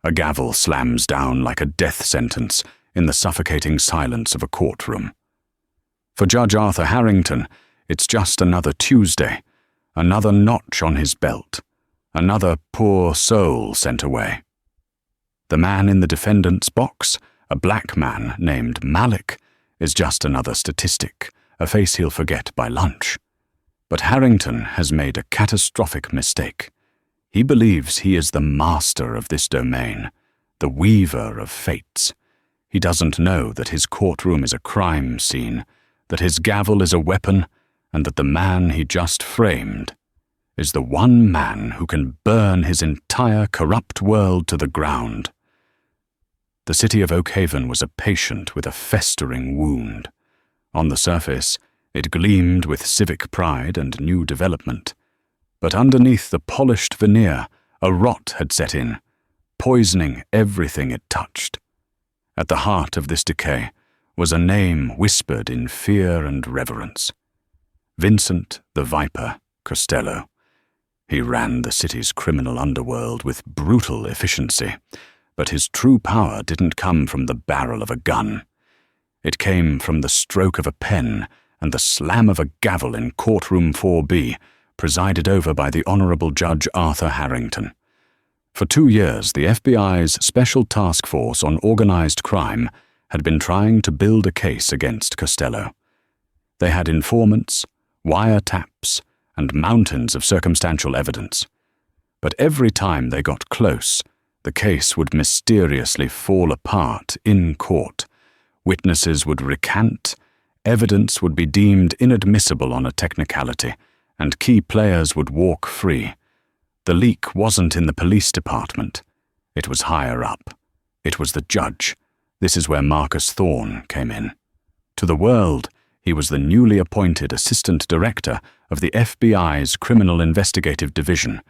A gavel slams down like a death sentence in the suffocating silence of a courtroom. For Judge Arthur Harrington, it's just another Tuesday, another notch on his belt, another poor soul sent away. The man in the defendant's box, a black man named Malik, is just another statistic, a face he'll forget by lunch. But Harrington has made a catastrophic mistake. He believes he is the master of this domain, the weaver of fates. He doesn't know that his courtroom is a crime scene, that his gavel is a weapon, and that the man he just framed is the one man who can burn his entire corrupt world to the ground. The city of Oakhaven was a patient with a festering wound. On the surface, it gleamed with civic pride and new development. But underneath the polished veneer, a rot had set in, poisoning everything it touched. At the heart of this decay was a name whispered in fear and reverence. Vincent the Viper Costello. He ran the city's criminal underworld with brutal efficiency, but his true power didn't come from the barrel of a gun. It came from the stroke of a pen and the slam of a gavel in courtroom 4B, presided over by the Honorable Judge Arthur Harrington. For 2 years, the FBI's Special Task Force on Organized Crime had been trying to build a case against Costello. They had informants, wiretaps, and mountains of circumstantial evidence. But every time they got close, the case would mysteriously fall apart in court. Witnesses would recant, evidence would be deemed inadmissible on a technicality, and key players would walk free. The leak wasn't in the police department. It was higher up. It was the judge. This is where Marcus Thorne came in. To the world, he was the newly appointed assistant director of the FBI's Criminal Investigative Division,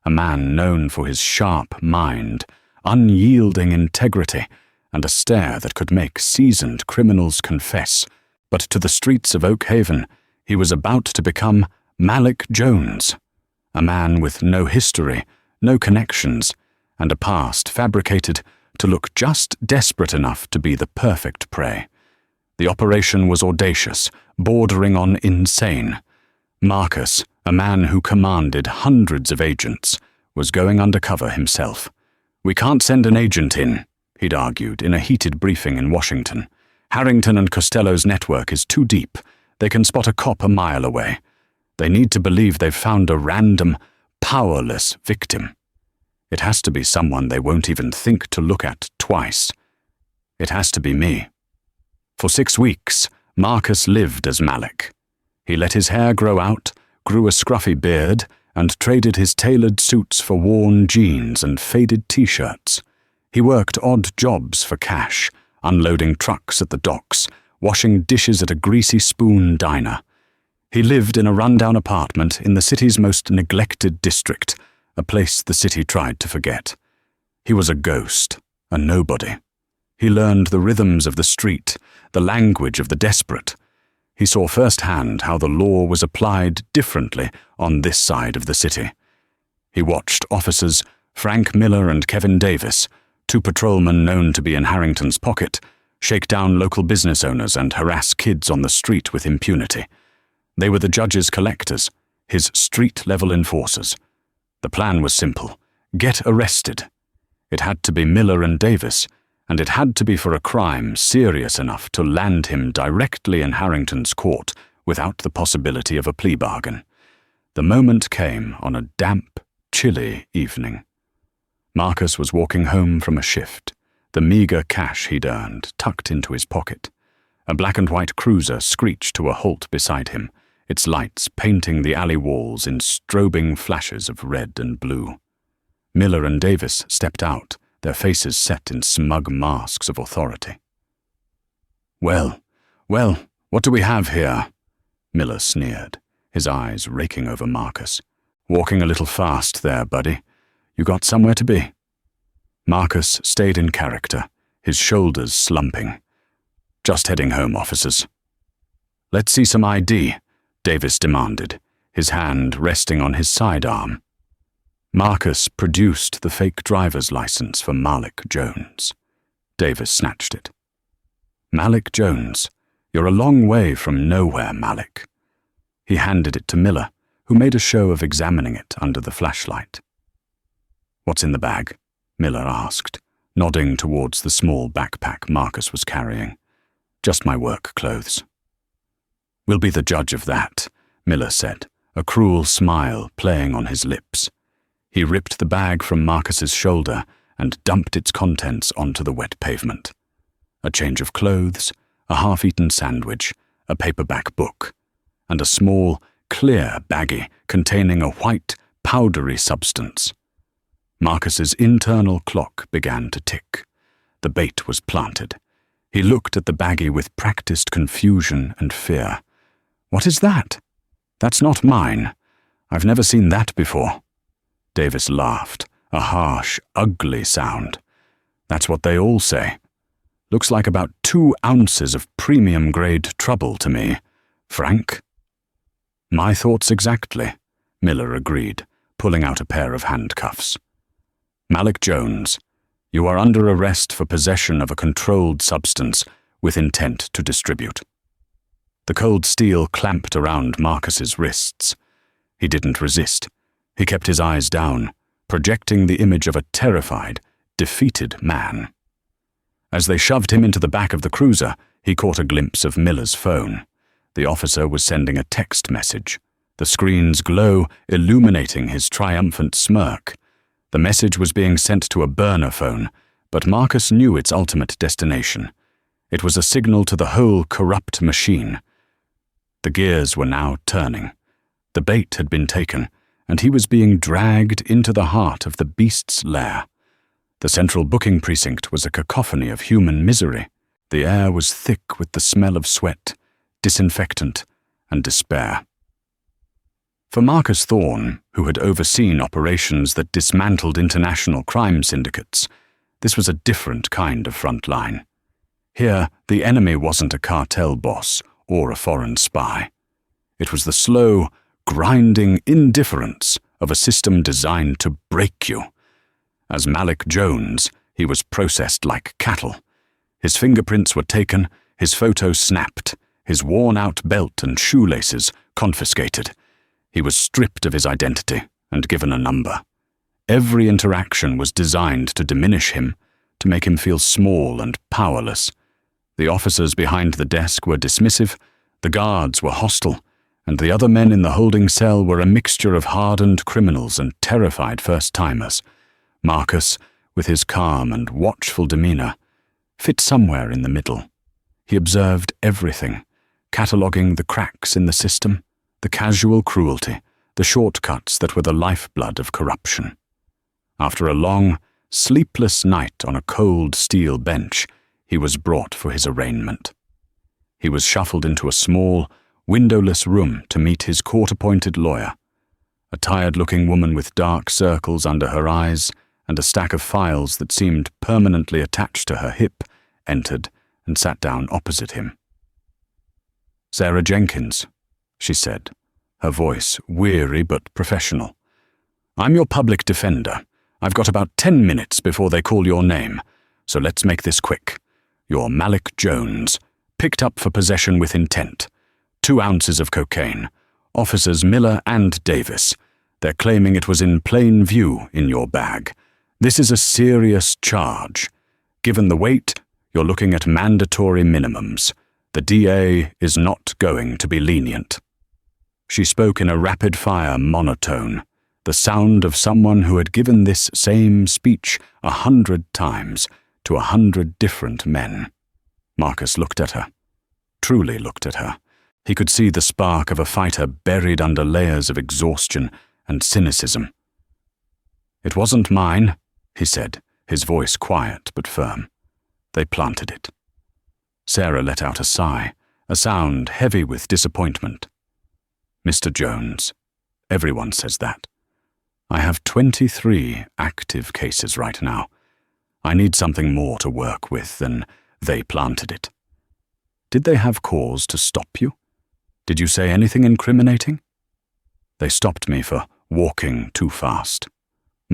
a man known for his sharp mind, unyielding integrity, and a stare that could make seasoned criminals confess. But to the streets of Oakhaven, he was about to become Malik Jones, a man with no history, no connections, and a past fabricated to look just desperate enough to be the perfect prey. The operation was audacious, bordering on insane. Marcus, a man who commanded hundreds of agents, was going undercover himself. "We can't send an agent in," he'd argued in a heated briefing in Washington. "Harrington and Costello's network is too deep. They can spot a cop a mile away. They need to believe they've found a random, powerless victim. It has to be someone they won't even think to look at twice. It has to be me." For 6 weeks, Marcus lived as Malik. He let his hair grow out, grew a scruffy beard, and traded his tailored suits for worn jeans and faded t-shirts. He worked odd jobs for cash, unloading trucks at the docks, washing dishes at a greasy spoon diner. He lived in a rundown apartment in the city's most neglected district, a place the city tried to forget. He was a ghost, a nobody. He learned the rhythms of the street, the language of the desperate. He saw firsthand how the law was applied differently on this side of the city. He watched officers Frank Miller and Kevin Davis, 2 patrolmen known to be in Harrington's pocket, shake down local business owners and harass kids on the street with impunity. They were the judge's collectors, his street-level enforcers. The plan was simple: get arrested. It had to be Miller and Davis, and it had to be for a crime serious enough to land him directly in Harrington's court without the possibility of a plea bargain. The moment came on a damp, chilly evening. Marcus was walking home from a shift, the meager cash he'd earned tucked into his pocket. A black and white cruiser screeched to a halt beside him, its lights painting the alley walls in strobing flashes of red and blue. Miller and Davis stepped out, their faces set in smug masks of authority. Well, what do we have here?" Miller sneered, his eyes raking over Marcus. "Walking a little fast there, buddy. You got somewhere to be?" Marcus stayed in character, his shoulders slumping. "Just heading home, officers." "Let's see some ID," Davis demanded, his hand resting on his sidearm. Marcus produced the fake driver's license for Malik Jones. Davis snatched it. Malik Jones, you're a long way from nowhere, Malik. He handed it to Miller, who made a show of examining it under the flashlight. What's in the bag? Miller asked, nodding towards the small backpack Marcus was carrying. Just my work clothes. We'll be the judge of that, Miller said, a cruel smile playing on his lips. He ripped the bag from Marcus's shoulder and dumped its contents onto the wet pavement. A change of clothes, a half-eaten sandwich, a paperback book, and a small, clear baggie containing a white, powdery substance. Marcus's internal clock began to tick. The bait was planted. He looked at the baggie with practiced confusion and fear. What is that? That's not mine. I've never seen that before. Davis laughed, a harsh, ugly sound. That's what they all say. Looks like about 2 ounces of premium-grade trouble to me. Frank? My thoughts exactly, Miller agreed, pulling out a pair of handcuffs. Malik Jones, you are under arrest for possession of a controlled substance with intent to distribute. The cold steel clamped around Marcus's wrists. He didn't resist. He kept his eyes down, projecting the image of a terrified, defeated man. As they shoved him into the back of the cruiser, he caught a glimpse of Miller's phone. The officer was sending a text message, the screen's glow illuminating his triumphant smirk. The message was being sent to a burner phone, but Marcus knew its ultimate destination. It was a signal to the whole corrupt machine. The gears were now turning. The bait had been taken, and he was being dragged into the heart of the beast's lair. The central booking precinct was a cacophony of human misery. The air was thick with the smell of sweat, disinfectant, and despair. For Marcus Thorne, who had overseen operations that dismantled international crime syndicates, this was a different kind of front line. Here, the enemy wasn't a cartel boss or a foreign spy. It was the slow, grinding indifference of a system designed to break you. As Malik Jones, he was processed like cattle. His fingerprints were taken, his photo snapped, his worn-out belt and shoelaces confiscated. He was stripped of his identity and given a number. Every interaction was designed to diminish him, to make him feel small and powerless. The officers behind the desk were dismissive, the guards were hostile, and the other men in the holding cell were a mixture of hardened criminals and terrified first-timers. Marcus, with his calm and watchful demeanor, fit somewhere in the middle. He observed everything, cataloguing the cracks in the system, the casual cruelty, the shortcuts that were the lifeblood of corruption. After a long, sleepless night on a cold steel bench, he was brought for his arraignment. He was shuffled into a small, windowless room to meet his court-appointed lawyer. A tired-looking woman with dark circles under her eyes and a stack of files that seemed permanently attached to her hip entered and sat down opposite him. "Sarah Jenkins," she said, her voice weary but professional. "I'm your public defender. I've got about 10 minutes before they call your name, so let's make this quick. You're Malik Jones, picked up for possession with intent. 2 ounces of cocaine. Officers Miller and Davis. They're claiming it was in plain view in your bag. This is a serious charge. Given the weight, you're looking at mandatory minimums. The DA is not going to be lenient." She spoke in a rapid-fire monotone, the sound of someone who had given this same speech 100 times to 100 different men. Marcus looked at her, truly looked at her. He could see the spark of a fighter buried under layers of exhaustion and cynicism. "It wasn't mine," he said, his voice quiet but firm. "They planted it." Sarah let out a sigh, a sound heavy with disappointment. "Mr. Jones, everyone says that. I have 23 active cases right now. I need something more to work with than they planted it. Did they have cause to stop you? Did you say anything incriminating?" "They stopped me for walking too fast."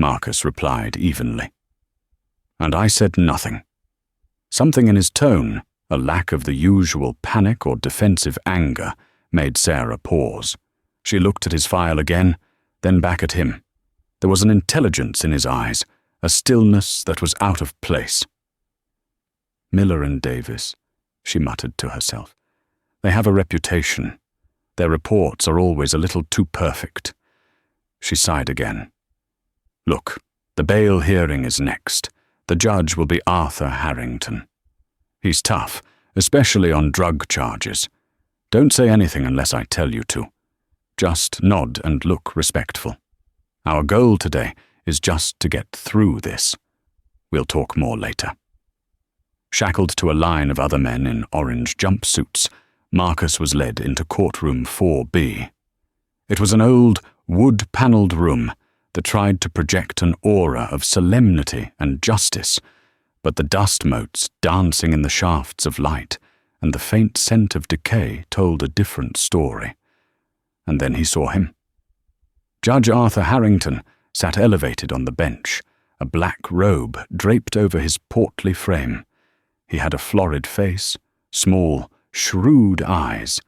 Marcus replied evenly. And I said nothing. Something in his tone, a lack of the usual panic or defensive anger, made Sarah pause. She looked at his file again, then back at him. There was an intelligence in his eyes, a stillness that was out of place. Miller and Davis, she muttered to herself. They have a reputation. Their reports are always a little too perfect. She sighed again. Look, the bail hearing is next. The judge will be Arthur Harrington. He's tough, especially on drug charges. Don't say anything unless I tell you to. Just nod and look respectful. Our goal today is just to get through this. We'll talk more later. Shackled to a line of other men in orange jumpsuits, Marcus was led into courtroom 4B. It was an old, wood-paneled room that tried to project an aura of solemnity and justice, but the dust motes dancing in the shafts of light and the faint scent of decay told a different story. And then he saw him. Judge Arthur Harrington sat elevated on the bench, a black robe draped over his portly frame. He had a florid face, small, shrewd eyes,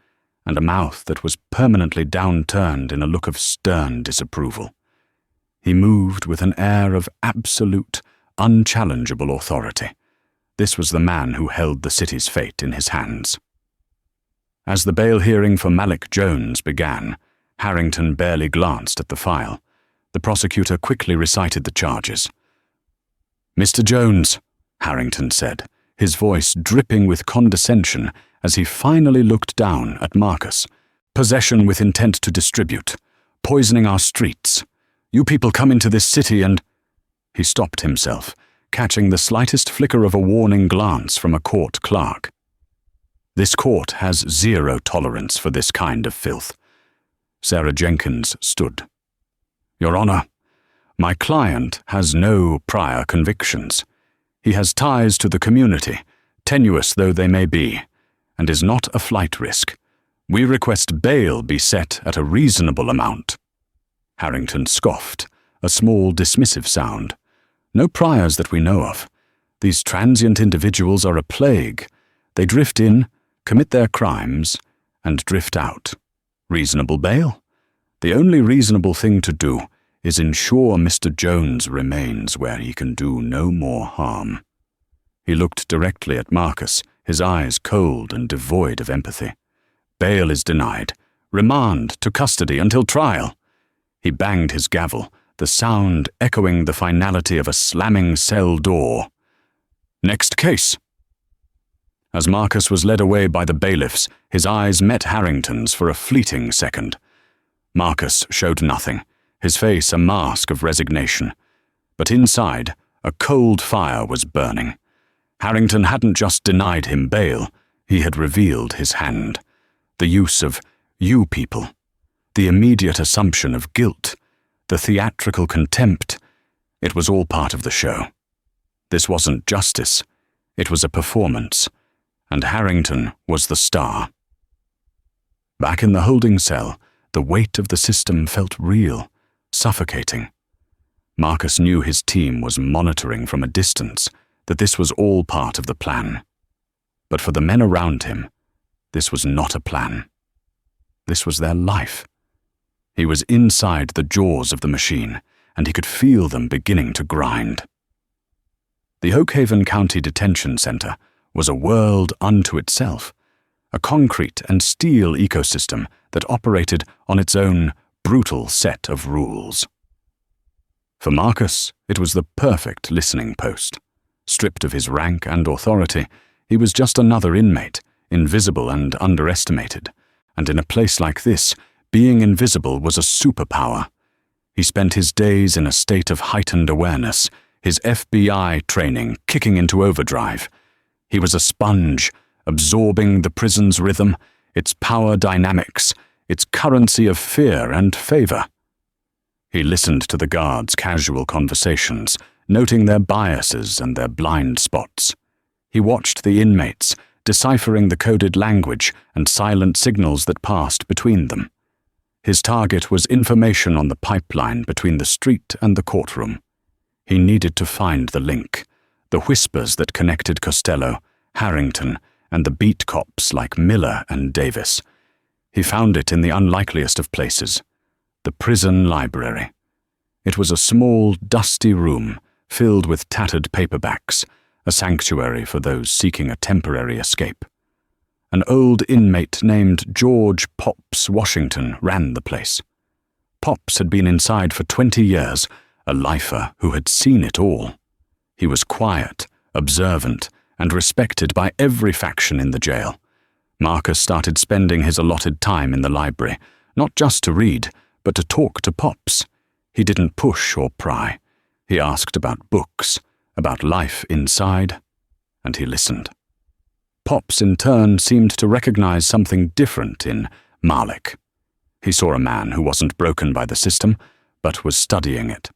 and a mouth that was permanently downturned in a look of stern disapproval. He moved with an air of absolute, unchallengeable authority. This was the man who held the city's fate in his hands. As the bail hearing for Malik Jones began, Harrington barely glanced at the file. The prosecutor quickly recited the charges. "Mr. Jones," Harrington said, his voice dripping with condescension as he finally looked down at Marcus. "Possession with intent to distribute, poisoning our streets. You people come into this city and—" He stopped himself, catching the slightest flicker of a warning glance from a court clerk. "This court has zero tolerance for this kind of filth." Sarah Jenkins stood. "Your Honor, my client has no prior convictions. He has ties to the community, tenuous though they may be, and is not a flight risk. We request bail be set at a reasonable amount." Harrington scoffed, a small dismissive sound. "No priors that we know of. These transient individuals are a plague. They drift in, commit their crimes, and drift out. Reasonable bail? The only reasonable thing to do is ensure Mr. Jones remains where he can do no more harm." He looked directly at Marcus, his eyes cold and devoid of empathy. "Bail is denied. Remand to custody until trial." He banged his gavel, the sound echoing the finality of a slamming cell door. "Next case." As Marcus was led away by the bailiffs, his eyes met Harrington's for a fleeting second. Marcus showed nothing, his face a mask of resignation. But inside, a cold fire was burning. Harrington hadn't just denied him bail, he had revealed his hand. The use of "you people," the immediate assumption of guilt, the theatrical contempt, it was all part of the show. This wasn't justice, it was a performance, and Harrington was the star. Back in the holding cell, the weight of the system felt real, suffocating. Marcus knew his team was monitoring from a distance, that this was all part of the plan. But for the men around him, this was not a plan. This was their life. He was inside the jaws of the machine, and he could feel them beginning to grind. The Oakhaven County Detention Center was a world unto itself, a concrete and steel ecosystem that operated on its own brutal set of rules. For Marcus, it was the perfect listening post. Stripped of his rank and authority, he was just another inmate, invisible and underestimated. And in a place like this, being invisible was a superpower. He spent his days in a state of heightened awareness, his FBI training kicking into overdrive. He was a sponge, absorbing the prison's rhythm, its power dynamics, its currency of fear and favor. He listened to the guards' casual conversations, noting their biases and their blind spots. He watched the inmates, deciphering the coded language and silent signals that passed between them. His target was information on the pipeline between the street and the courtroom. He needed to find the link, the whispers that connected Costello, Harrington, and the beat cops like Miller and Davis. He found it in the unlikeliest of places, the prison library. It was a small, dusty room filled with tattered paperbacks, a sanctuary for those seeking a temporary escape. An old inmate named George Pops Washington ran the place. Pops had been inside for 20 years, a lifer who had seen it all. He was quiet, observant, and respected by every faction in the jail. Marcus started spending his allotted time in the library, not just to read, but to talk to Pops. He didn't push or pry. He asked about books, about life inside, and he listened. Pops, in turn, seemed to recognize something different in Malik. He saw a man who wasn't broken by the system, but was studying it.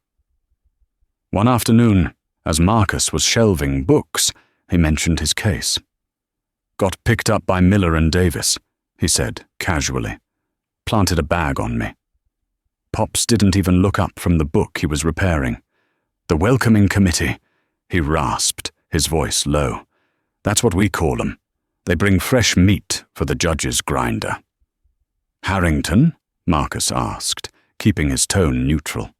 One afternoon, as Marcus was shelving books, he mentioned his case. "Got picked up by Miller and Davis," he said, casually. "Planted a bag on me." Pops didn't even look up from the book he was repairing. "The welcoming committee," he rasped, his voice low. "That's what we call them. They bring fresh meat for the judge's grinder." "Harrington?" Marcus asked, keeping his tone neutral.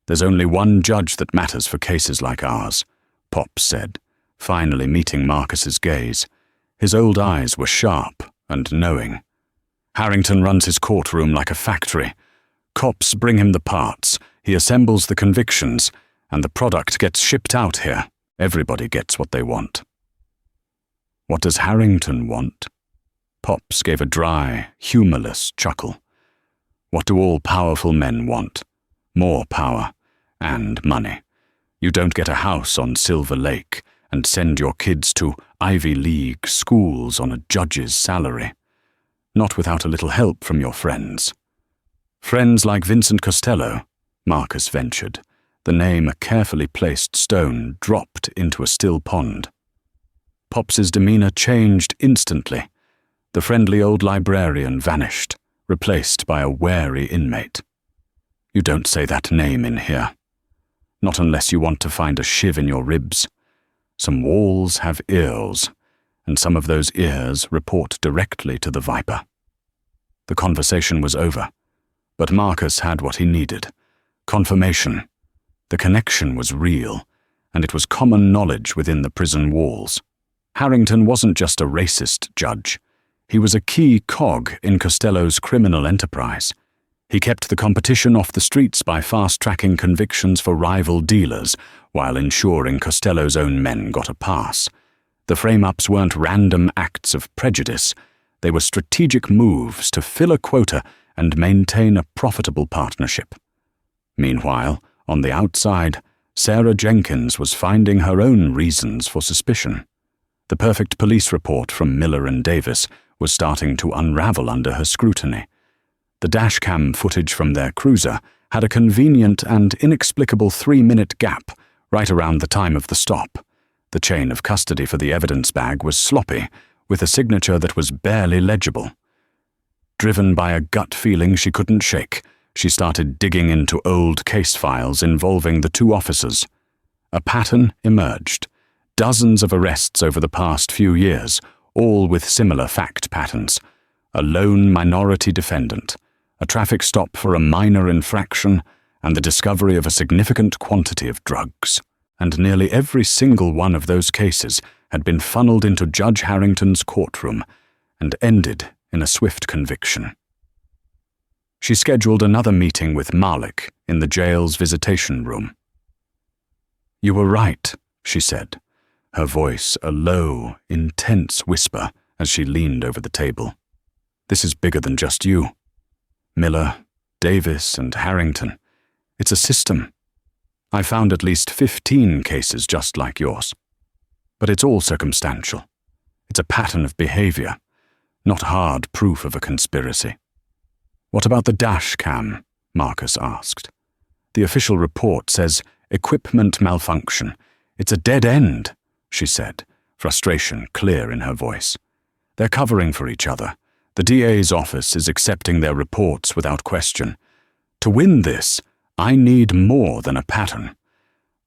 "There's only one judge that matters for cases like ours," Pops said, finally meeting Marcus's gaze. His old eyes were sharp and knowing. "Harrington runs his courtroom like a factory. Cops bring him the parts, he assembles the convictions, and the product gets shipped out here. Everybody gets what they want." "What does Harrington want?" Pops gave a dry, humorless chuckle. "What do all powerful men want? More power and money. You don't get a house on Silver Lake and send your kids to Ivy League schools on a judge's salary. Not without a little help from your friends." "Friends like Vincent Costello," Marcus ventured, the name a carefully placed stone dropped into a still pond. Pops's demeanor changed instantly. The friendly old librarian vanished, replaced by a wary inmate. "You don't say that name in here. Not unless you want to find a shiv in your ribs. Some walls have ears, and some of those ears report directly to the viper." The conversation was over, but Marcus had what he needed. Confirmation. The connection was real, and it was common knowledge within the prison walls. Harrington wasn't just a racist judge. He was a key cog in Costello's criminal enterprise. He kept the competition off the streets by fast-tracking convictions for rival dealers while ensuring Costello's own men got a pass. The frame-ups weren't random acts of prejudice. They were strategic moves to fill a quota and maintain a profitable partnership. Meanwhile, on the outside, Sarah Jenkins was finding her own reasons for suspicion. The perfect police report from Miller and Davis was starting to unravel under her scrutiny. The dashcam footage from their cruiser had a convenient and inexplicable 3-minute gap right around the time of the stop. The chain of custody for the evidence bag was sloppy, with a signature that was barely legible. Driven by a gut feeling she couldn't shake, she started digging into old case files involving the two officers. A pattern emerged. Dozens of arrests over the past few years, all with similar fact patterns. A lone minority defendant, a traffic stop for a minor infraction, and the discovery of a significant quantity of drugs. And nearly every single one of those cases had been funneled into Judge Harrington's courtroom and ended in a swift conviction. She scheduled another meeting with Malik in the jail's visitation room. "You were right," she said, her voice a low, intense whisper as she leaned over the table. "This is bigger than just you. Miller, Davis, and Harrington. It's a system. I found at least 15 cases just like yours. But it's all circumstantial. It's a pattern of behavior, not hard proof of a conspiracy." "What about the dash cam?" Marcus asked. "The official report says equipment malfunction. It's a dead end," she said, frustration clear in her voice. "They're covering for each other. The DA's office is accepting their reports without question. To win this, I need more than a pattern.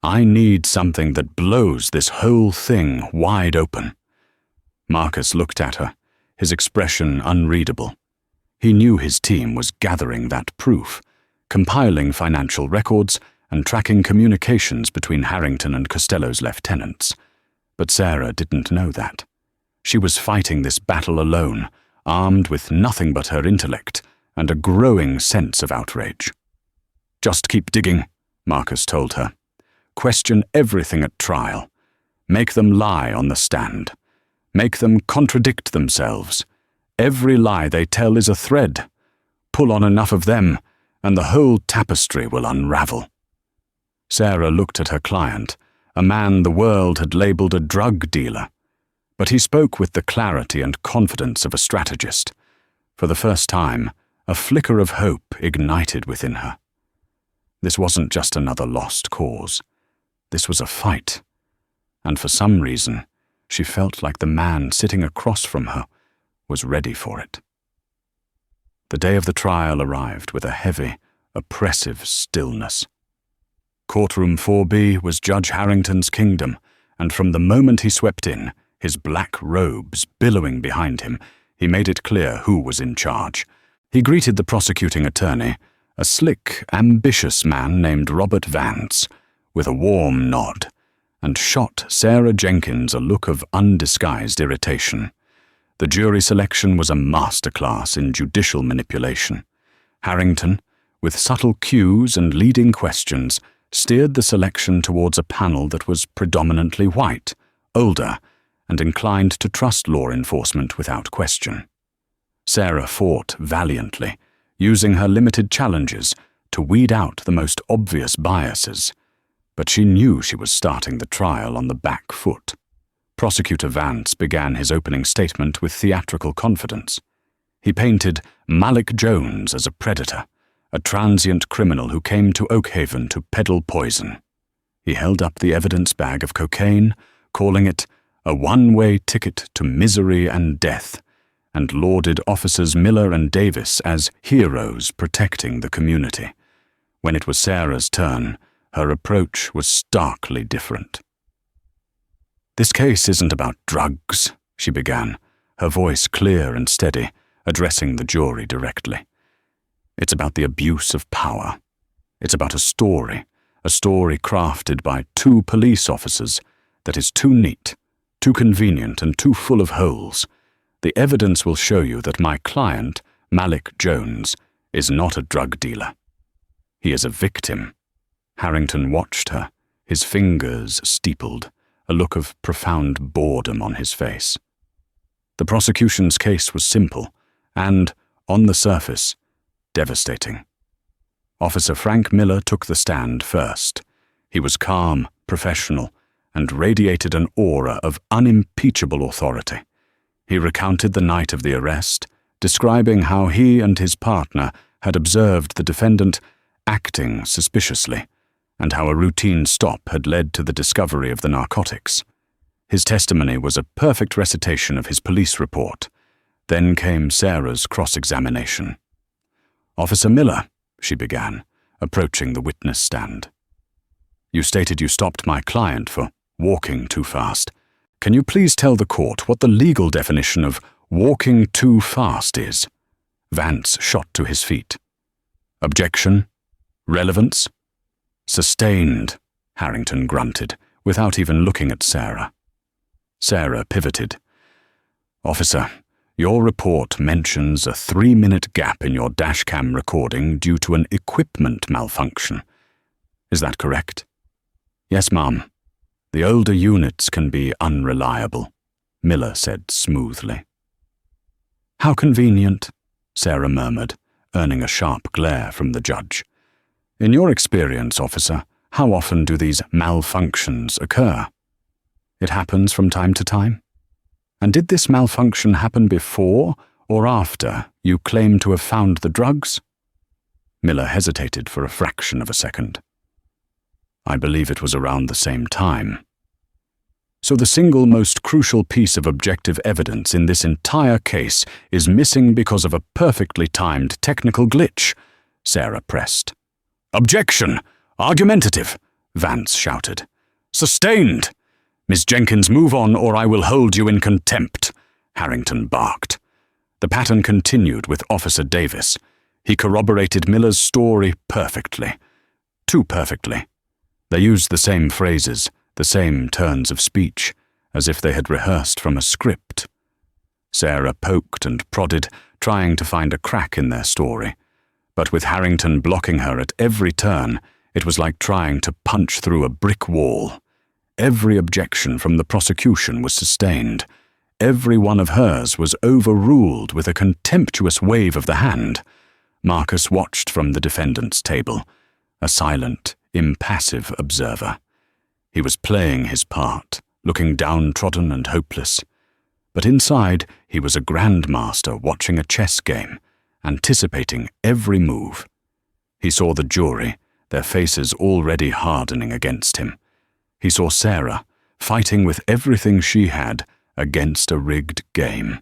I need something that blows this whole thing wide open." Marcus looked at her, his expression unreadable. He knew his team was gathering that proof, compiling financial records and tracking communications between Harrington and Costello's lieutenants. But Sarah didn't know that. She was fighting this battle alone, armed with nothing but her intellect and a growing sense of outrage. "Just keep digging," Marcus told her. "Question everything at trial. Make them lie on the stand. Make them contradict themselves. Every lie they tell is a thread. Pull on enough of them, and the whole tapestry will unravel." Sarah looked at her client, a man the world had labeled a drug dealer. But he spoke with the clarity and confidence of a strategist. For the first time, a flicker of hope ignited within her. This wasn't just another lost cause. This was a fight. And for some reason, she felt like the man sitting across from her was ready for it. The day of the trial arrived with a heavy, oppressive stillness. Courtroom 4B was Judge Harrington's kingdom, and from the moment he swept in, his black robes billowing behind him, he made it clear who was in charge. He greeted the prosecuting attorney, a slick, ambitious man named Robert Vance, with a warm nod, and shot Sarah Jenkins a look of undisguised irritation. The jury selection was a masterclass in judicial manipulation. Harrington, with subtle cues and leading questions, steered the selection towards a panel that was predominantly white, older, and inclined to trust law enforcement without question. Sarah fought valiantly, using her limited challenges to weed out the most obvious biases, but she knew she was starting the trial on the back foot. Prosecutor Vance began his opening statement with theatrical confidence. He painted Malik Jones as a predator, a transient criminal who came to Oakhaven to peddle poison. He held up the evidence bag of cocaine, calling it a one-way ticket to misery and death, and lauded Officers Miller and Davis as heroes protecting the community. When it was Sarah's turn, her approach was starkly different. "This case isn't about drugs," she began, her voice clear and steady, addressing the jury directly. "It's about the abuse of power. It's about a story crafted by two police officers that is too neat, too convenient, and too full of holes. The evidence will show you that my client, Malik Jones, is not a drug dealer. He is a victim." Harrington watched her, his fingers steepled, a look of profound boredom on his face. The prosecution's case was simple and, on the surface, devastating. Officer Frank Miller took the stand first. He was calm, professional, and radiated an aura of unimpeachable authority. He recounted the night of the arrest, describing how he and his partner had observed the defendant acting suspiciously, and how a routine stop had led to the discovery of the narcotics. His testimony was a perfect recitation of his police report. Then came Sarah's cross-examination. "Officer Miller," she began, approaching the witness stand. "You stated you stopped my client for walking too fast. Can you please tell the court what the legal definition of walking too fast is?" Vance shot to his feet. "Objection? Relevance?" "Sustained," Harrington grunted, without even looking at Sarah. Sarah pivoted. "Officer, your report mentions a 3-minute gap in your dashcam recording due to an equipment malfunction. Is that correct?" "Yes, ma'am. The older units can be unreliable," Miller said smoothly. "How convenient," Sarah murmured, earning a sharp glare from the judge. "In your experience, officer, how often do these malfunctions occur?" "It happens from time to time." "And did this malfunction happen before or after you claim to have found the drugs?" Miller hesitated for a fraction of a second. "I believe it was around the same time." So the single most crucial piece of objective evidence in this entire case is missing because of a perfectly timed technical glitch, Sarah pressed. Objection! Argumentative! Vance shouted. Sustained! Miss Jenkins, move on or I will hold you in contempt, Harrington barked. The pattern continued with Officer Davis. He corroborated Miller's story perfectly. Too perfectly. They used the same phrases, the same turns of speech, as if they had rehearsed from a script. Sarah poked and prodded, trying to find a crack in their story. But with Harrington blocking her at every turn, it was like trying to punch through a brick wall. Every objection from the prosecution was sustained. Every one of hers was overruled with a contemptuous wave of the hand. Marcus watched from the defendant's table, a silent, impassive observer. He was playing his part, looking downtrodden and hopeless. But inside, he was a grandmaster watching a chess game, anticipating every move. He saw the jury, their faces already hardening against him. He saw Sarah, fighting with everything she had against a rigged game.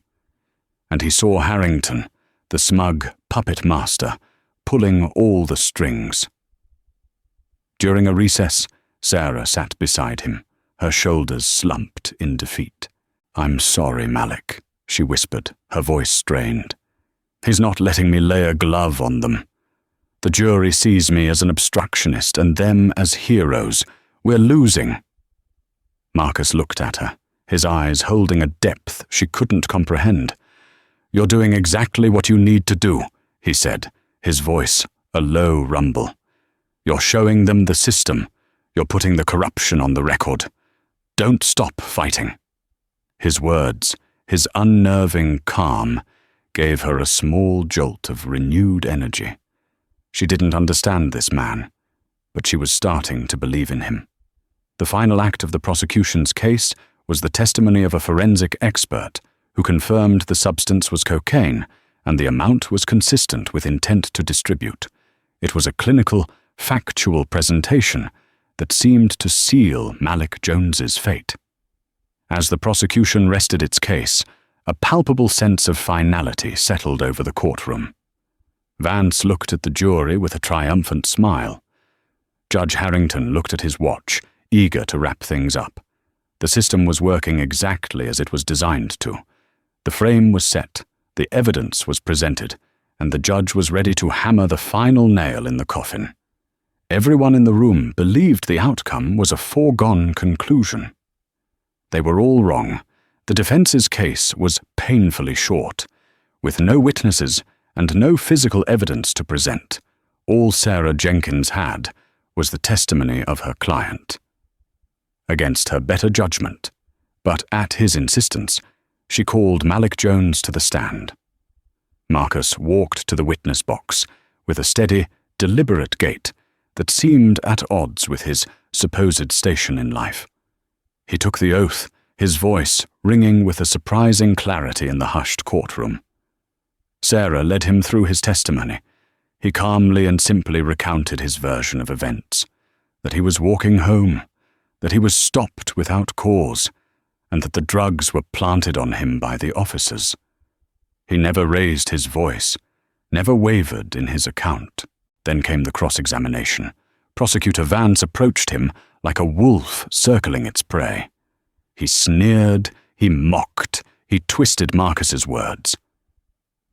And he saw Harrington, the smug puppet master, pulling all the strings. During a recess, Sarah sat beside him, her shoulders slumped in defeat. I'm sorry, Malik, she whispered, her voice strained. He's not letting me lay a glove on them. The jury sees me as an obstructionist and them as heroes. We're losing. Marcus looked at her, his eyes holding a depth she couldn't comprehend. You're doing exactly what you need to do, he said, his voice a low rumble. You're showing them the system. You're putting the corruption on the record. Don't stop fighting. His words, his unnerving calm, gave her a small jolt of renewed energy. She didn't understand this man, but she was starting to believe in him. The final act of the prosecution's case was the testimony of a forensic expert who confirmed the substance was cocaine and the amount was consistent with intent to distribute. It was a clinical, factual presentation that seemed to seal Malik Jones's fate. As the prosecution rested its case, a palpable sense of finality settled over the courtroom. Vance looked at the jury with a triumphant smile. Judge Harrington looked at his watch, eager to wrap things up. The system was working exactly as it was designed to. The frame was set, the evidence was presented, and the judge was ready to hammer the final nail in the coffin. Everyone in the room believed the outcome was a foregone conclusion. They were all wrong. The defense's case was painfully short. With no witnesses and no physical evidence to present, all Sarah Jenkins had was the testimony of her client. Against her better judgment, but at his insistence, she called Malik Jones to the stand. Marcus walked to the witness box with a steady, deliberate gait that seemed at odds with his supposed station in life. He took the oath, his voice ringing with a surprising clarity in the hushed courtroom. Sarah led him through his testimony. He calmly and simply recounted his version of events, that he was walking home, that he was stopped without cause, and that the drugs were planted on him by the officers. He never raised his voice, never wavered in his account. Then came the cross-examination. Prosecutor Vance approached him like a wolf circling its prey. He sneered, he mocked, he twisted Marcus's words.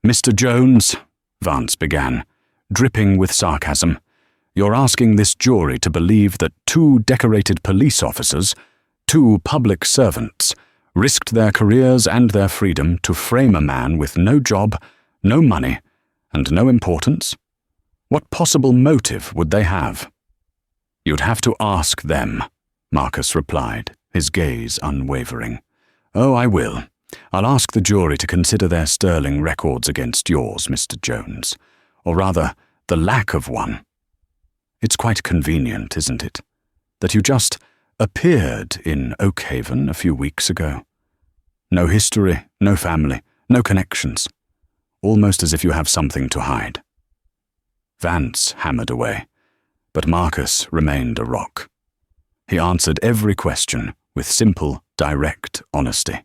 Mr. Jones, Vance began, dripping with sarcasm, you're asking this jury to believe that two decorated police officers, two public servants, risked their careers and their freedom to frame a man with no job, no money, and no importance? What possible motive would they have? You'd have to ask them, Marcus replied, his gaze unwavering. Oh, I will. I'll ask the jury to consider their sterling records against yours, Mr. Jones, or rather, the lack of one. It's quite convenient, isn't it, that you just appeared in Oakhaven a few weeks ago. No history, no family, no connections. Almost as if you have something to hide. Vance hammered away, but Marcus remained a rock. He answered every question with simple, direct honesty.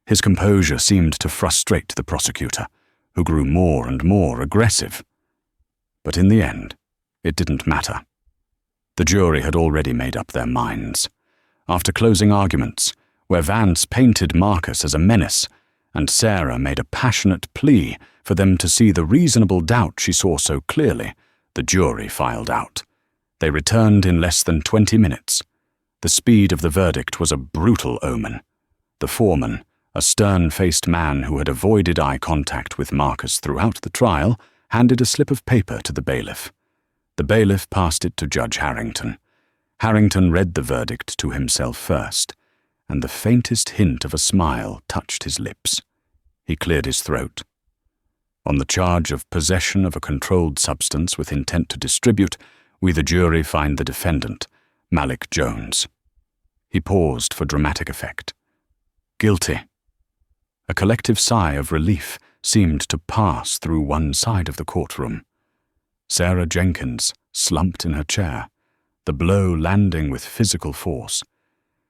His composure seemed to frustrate the prosecutor, who grew more and more aggressive. But in the end, it didn't matter. The jury had already made up their minds. After closing arguments, where Vance painted Marcus as a menace, and Sarah made a passionate plea for them to see the reasonable doubt she saw so clearly, the jury filed out. They returned in less than 20 minutes. The speed of the verdict was a brutal omen. The foreman, a stern-faced man who had avoided eye contact with Marcus throughout the trial, handed a slip of paper to the bailiff. The bailiff passed it to Judge Harrington. Harrington read the verdict to himself first, and the faintest hint of a smile touched his lips. He cleared his throat. On the charge of possession of a controlled substance with intent to distribute, we the jury find the defendant, Malik Jones. He paused for dramatic effect. Guilty. A collective sigh of relief seemed to pass through one side of the courtroom. Sarah Jenkins slumped in her chair, the blow landing with physical force.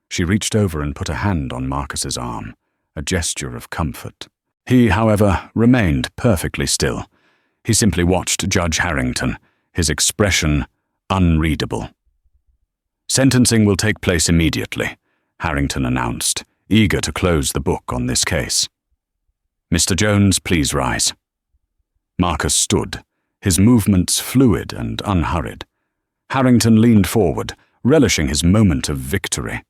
She reached over and put a hand on Marcus's arm, a gesture of comfort. He, however, remained perfectly still. He simply watched Judge Harrington, his expression unreadable. Sentencing will take place immediately, Harrington announced, eager to close the book on this case. Mr. Jones, please rise. Marcus stood, his movements fluid and unhurried. Harrington leaned forward, relishing his moment of victory.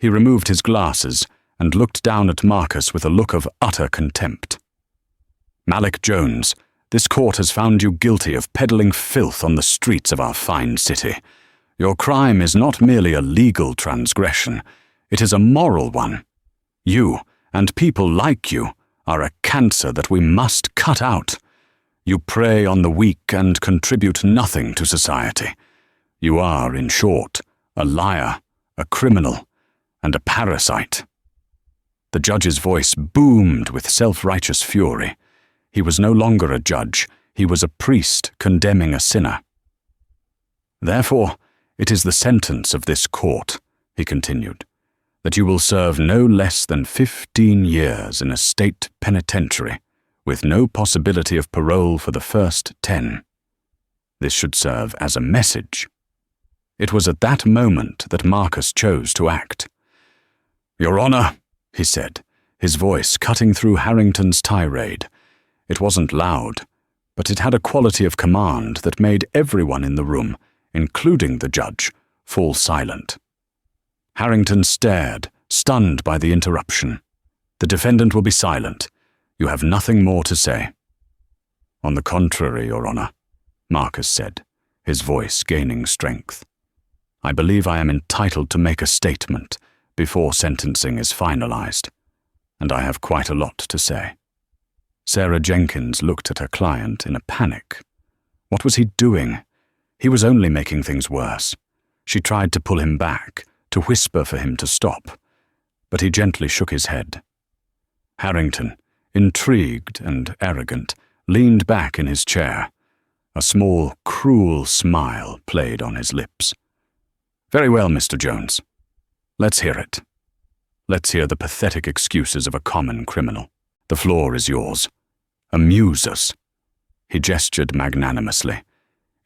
He removed his glasses and looked down at Marcus with a look of utter contempt. Malik Jones, this court has found you guilty of peddling filth on the streets of our fine city. Your crime is not merely a legal transgression, it is a moral one. You, and people like you, are a cancer that we must cut out. You prey on the weak and contribute nothing to society. You are, in short, a liar, a criminal, and a parasite. The judge's voice boomed with self-righteous fury. He was no longer a judge, he was a priest condemning a sinner. Therefore, it is the sentence of this court, he continued, that you will serve no less than 15 years in a state penitentiary, with no possibility of parole for the first 10. This should serve as a message. It was at that moment that Marcus chose to act. Your Honor, he said, his voice cutting through Harrington's tirade. It wasn't loud, but it had a quality of command that made everyone in the room, including the judge, fall silent. Harrington stared, stunned by the interruption. The defendant will be silent. You have nothing more to say. On the contrary, Your Honor, Marcus said, his voice gaining strength. I believe I am entitled to make a statement before sentencing is finalized, and I have quite a lot to say. Sarah Jenkins looked at her client in a panic. What was he doing? He was only making things worse. She tried to pull him back, to whisper for him to stop, but he gently shook his head. Harrington, intrigued and arrogant, leaned back in his chair. A small, cruel smile played on his lips. Very well, Mr. Jones. Let's hear it. Let's hear the pathetic excuses of a common criminal. The floor is yours. Amuse us. He gestured magnanimously.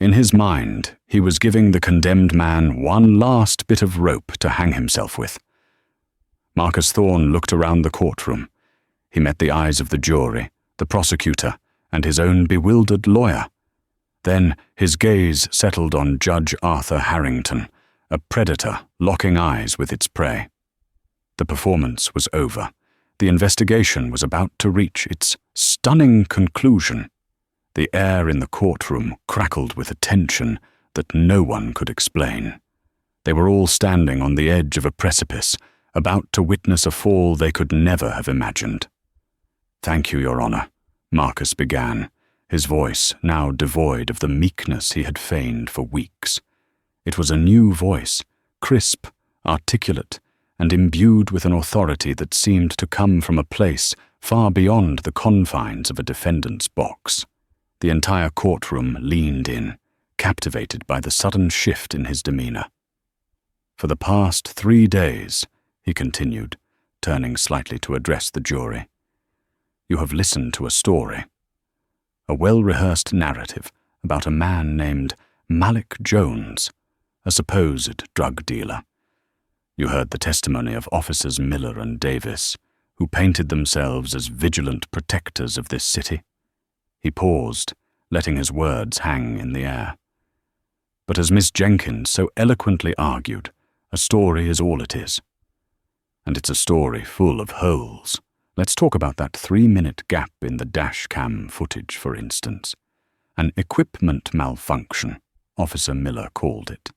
In his mind, he was giving the condemned man one last bit of rope to hang himself with. Marcus Thorne looked around the courtroom. He met the eyes of the jury, the prosecutor, and his own bewildered lawyer. Then his gaze settled on Judge Arthur Harrington, a predator locking eyes with its prey. The performance was over. The investigation was about to reach its stunning conclusion. The air in the courtroom crackled with a tension that no one could explain. They were all standing on the edge of a precipice, about to witness a fall they could never have imagined. Thank you, Your Honor, Marcus began, his voice now devoid of the meekness he had feigned for weeks. It was a new voice, crisp, articulate, and imbued with an authority that seemed to come from a place far beyond the confines of a defendant's box. The entire courtroom leaned in, captivated by the sudden shift in his demeanor. For the past 3 days, he continued, turning slightly to address the jury. You have listened to a story, a well-rehearsed narrative about a man named Malik Jones, a supposed drug dealer. You heard the testimony of Officers Miller and Davis, who painted themselves as vigilant protectors of this city. He paused, letting his words hang in the air. But as Miss Jenkins so eloquently argued, a story is all it is. And it's a story full of holes. Let's talk about that 3-minute gap in the dash cam footage, for instance. An equipment malfunction, Officer Miller called it.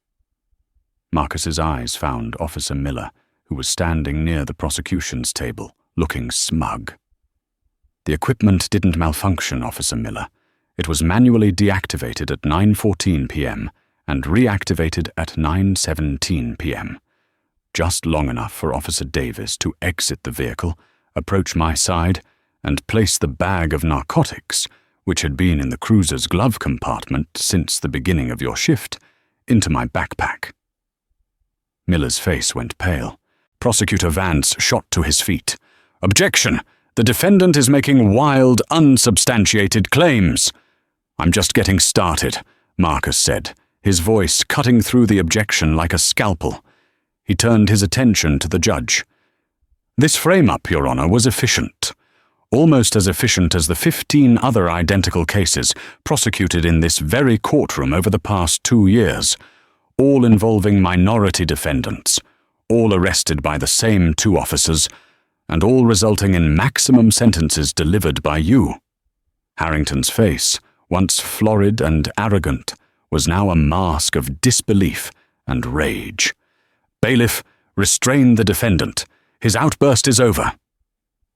Marcus's eyes found Officer Miller, who was standing near the prosecution's table, looking smug. The equipment didn't malfunction, Officer Miller. It was manually deactivated at 9:14 p.m. and reactivated at 9:17 p.m. Just long enough for Officer Davis to exit the vehicle, approach my side, and place the bag of narcotics, which had been in the cruiser's glove compartment since the beginning of your shift, into my backpack. Miller's face went pale. Prosecutor Vance shot to his feet. Objection! The defendant is making wild, unsubstantiated claims. I'm just getting started, Marcus said, his voice cutting through the objection like a scalpel. He turned his attention to the judge. This frame-up, Your Honor, was efficient. Almost as efficient as the 15 other identical cases prosecuted in this very courtroom over the past 2 years, all involving minority defendants, all arrested by the same 2 officers, and all resulting in maximum sentences delivered by you. Harrington's face, once florid and arrogant, was now a mask of disbelief and rage. Bailiff, restrain the defendant. His outburst is over.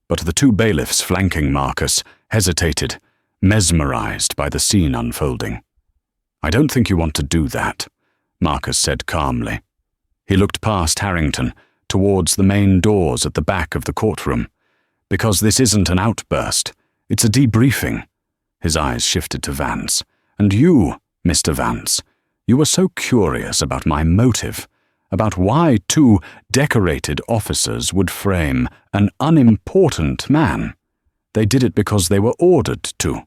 But the 2 bailiffs flanking Marcus hesitated, mesmerized by the scene unfolding. I don't think you want to do that, Marcus said calmly. He looked past Harrington, towards the main doors at the back of the courtroom. Because this isn't an outburst, it's a debriefing. His eyes shifted to Vance. And you, Mr. Vance, you were so curious about my motive, about why 2 decorated officers would frame an unimportant man. They did it because they were ordered to.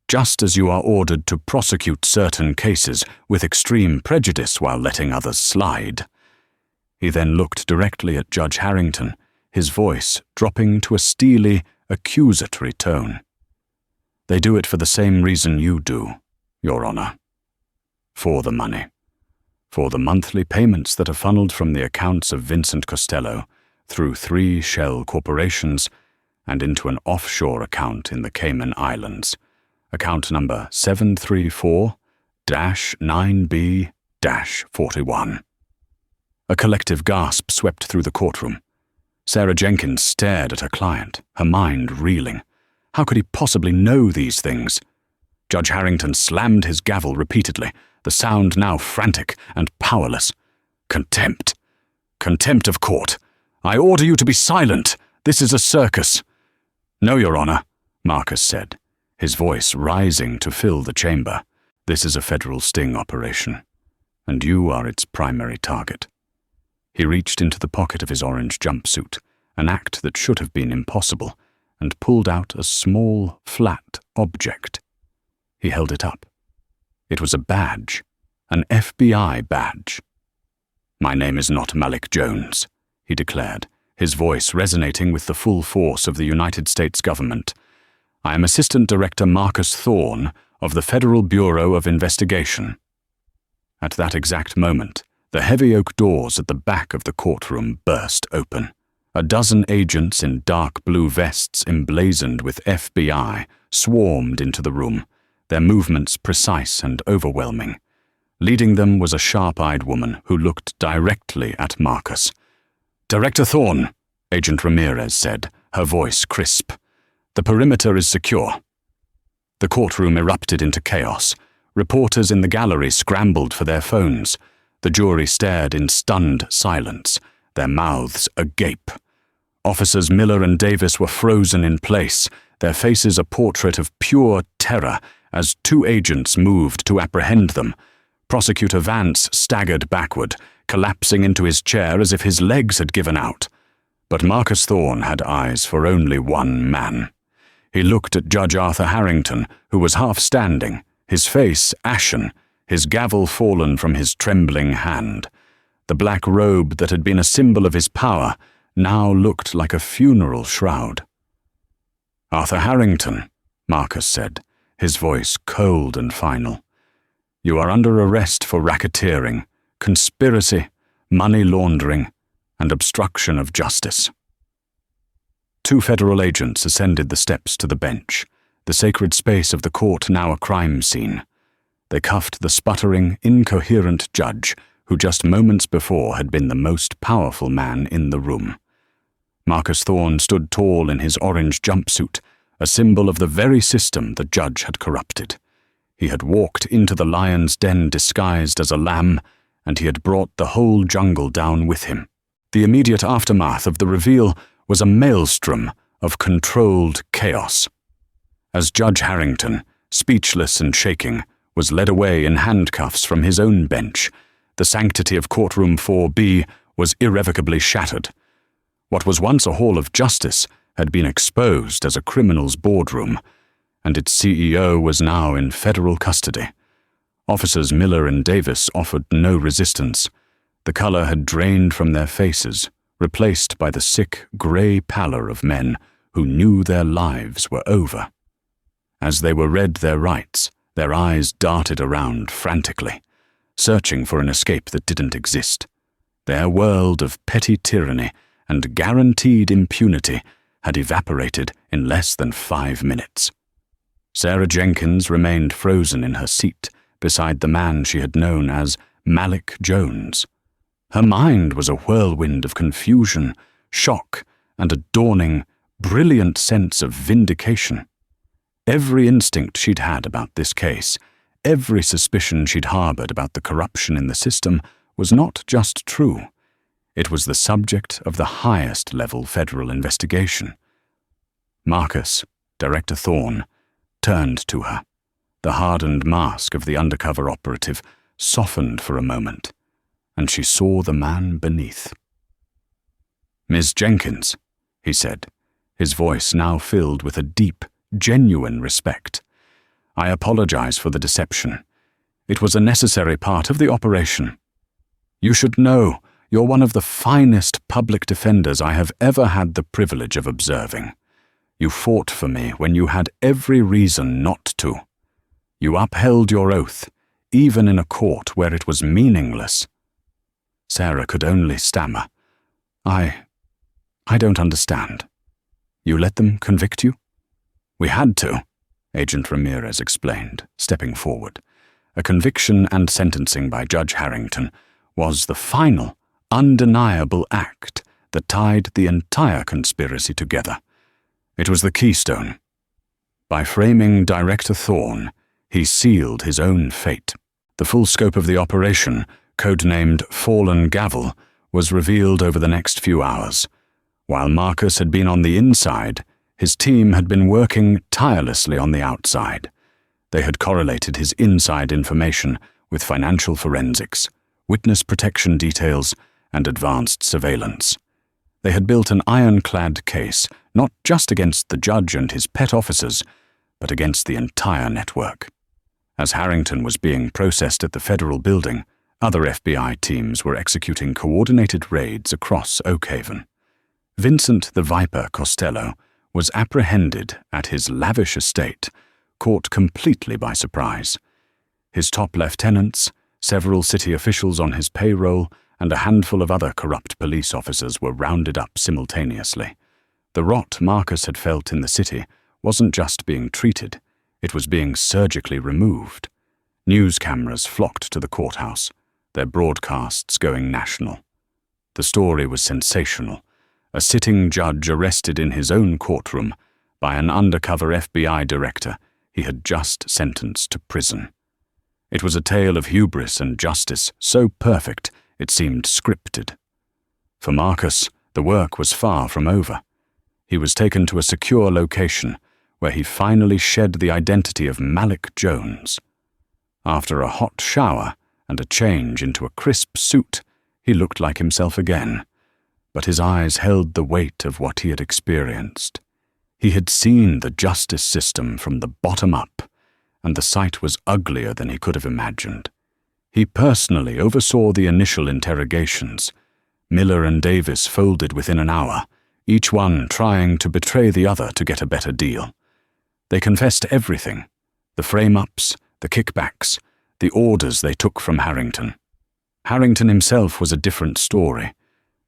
Just as you are ordered to prosecute certain cases with extreme prejudice while letting others slide. He then looked directly at Judge Harrington, his voice dropping to a steely, accusatory tone. They do it for the same reason you do, Your Honor. For the money. For the monthly payments that are funneled from the accounts of Vincent Costello through 3 shell corporations and into an offshore account in the Cayman Islands, account number 734-9B-41. A collective gasp swept through the courtroom. Sarah Jenkins stared at her client, her mind reeling. How could he possibly know these things? Judge Harrington slammed his gavel repeatedly, the sound now frantic and powerless. Contempt. Contempt of court. I order you to be silent. This is a circus. No, Your Honor, Marcus said, his voice rising to fill the chamber. This is a federal sting operation, and you are its primary target. He reached into the pocket of his orange jumpsuit, an act that should have been impossible, and pulled out a small, flat object. He held it up. It was a badge, an FBI badge. My name is not Malik Jones, he declared, his voice resonating with the full force of the United States government. I am Assistant Director Marcus Thorne of the Federal Bureau of Investigation. At that exact moment, the heavy oak doors at the back of the courtroom burst open. A dozen agents in dark blue vests emblazoned with FBI swarmed into the room, their movements precise and overwhelming. Leading them was a sharp-eyed woman who looked directly at Marcus. Director Thorne, Agent Ramirez said, her voice crisp. The perimeter is secure. The courtroom erupted into chaos. Reporters in the gallery scrambled for their phones. The jury stared in stunned silence, their mouths agape. Officers Miller and Davis were frozen in place, their faces a portrait of pure terror as 2 agents moved to apprehend them. Prosecutor Vance staggered backward, collapsing into his chair as if his legs had given out. But Marcus Thorne had eyes for only one man. He looked at Judge Arthur Harrington, who was half standing, his face ashen, his gavel fallen from his trembling hand. The black robe that had been a symbol of his power now looked like a funeral shroud. "Arthur Harrington," Marcus said, his voice cold and final, "you are under arrest for racketeering, conspiracy, money laundering, and obstruction of justice." 2 federal agents ascended the steps to the bench, the sacred space of the court now a crime scene. They cuffed the sputtering, incoherent judge who just moments before had been the most powerful man in the room. Marcus Thorne stood tall in his orange jumpsuit, a symbol of the very system the judge had corrupted. He had walked into the lion's den disguised as a lamb, and he had brought the whole jungle down with him. The immediate aftermath of the reveal was a maelstrom of controlled chaos. As Judge Harrington, speechless and shaking, was led away in handcuffs from his own bench, the sanctity of courtroom 4B was irrevocably shattered. What was once a hall of justice had been exposed as a criminal's boardroom, and its CEO was now in federal custody. Officers Miller and Davis offered no resistance. The color had drained from their faces, replaced by the sick, grey pallor of men who knew their lives were over. As they were read their rights, their eyes darted around frantically, searching for an escape that didn't exist. Their world of petty tyranny and guaranteed impunity had evaporated in less than 5 minutes. Sarah Jenkins remained frozen in her seat beside the man she had known as Malik Jones. Her mind was a whirlwind of confusion, shock, and a dawning, brilliant sense of vindication. Every instinct she'd had about this case, every suspicion she'd harbored about the corruption in the system was not just true. It was the subject of the highest-level federal investigation. Marcus, Director Thorne, turned to her. The hardened mask of the undercover operative softened for a moment, and she saw the man beneath. "Ms. Jenkins," he said, his voice now filled with a deep, genuine respect. "I apologize for the deception. It was a necessary part of the operation. You should know you're one of the finest public defenders I have ever had the privilege of observing. You fought for me when you had every reason not to. You upheld your oath, even in a court where it was meaningless." Sarah could only stammer. I don't understand. You let them convict you?" "We had to," Agent Ramirez explained, stepping forward. A conviction and sentencing by Judge Harrington was the final, undeniable act that tied the entire conspiracy together. It was the keystone. By framing Director Thorne, he sealed his own fate. The full scope of the operation, codenamed Fallen Gavel, was revealed over the next few hours. While Marcus had been on the inside, his team had been working tirelessly on the outside. They had correlated his inside information with financial forensics, witness protection details, and advanced surveillance. They had built an ironclad case, not just against the judge and his pet officers, but against the entire network. As Harrington was being processed at the federal building, other FBI teams were executing coordinated raids across Oakhaven. Vincent the Viper Costello was apprehended at his lavish estate, caught completely by surprise. His top lieutenants, several city officials on his payroll, and a handful of other corrupt police officers were rounded up simultaneously. The rot Marcus had felt in the city wasn't just being treated, it was being surgically removed. News cameras flocked to the courthouse, their broadcasts going national. The story was sensational. A sitting judge arrested in his own courtroom by an undercover FBI director he had just sentenced to prison. It was a tale of hubris and justice so perfect it seemed scripted. For Marcus, the work was far from over. He was taken to a secure location where he finally shed the identity of Malik Jones. After a hot shower and a change into a crisp suit, he looked like himself again. but his eyes held the weight of what he had experienced. He had seen the justice system from the bottom up, and the sight was uglier than he could have imagined. He personally oversaw the initial interrogations. Miller and Davis folded within an hour, each one trying to betray the other to get a better deal. They confessed everything: the frame-ups, the kickbacks, the orders they took from Harrington. Harrington himself was a different story.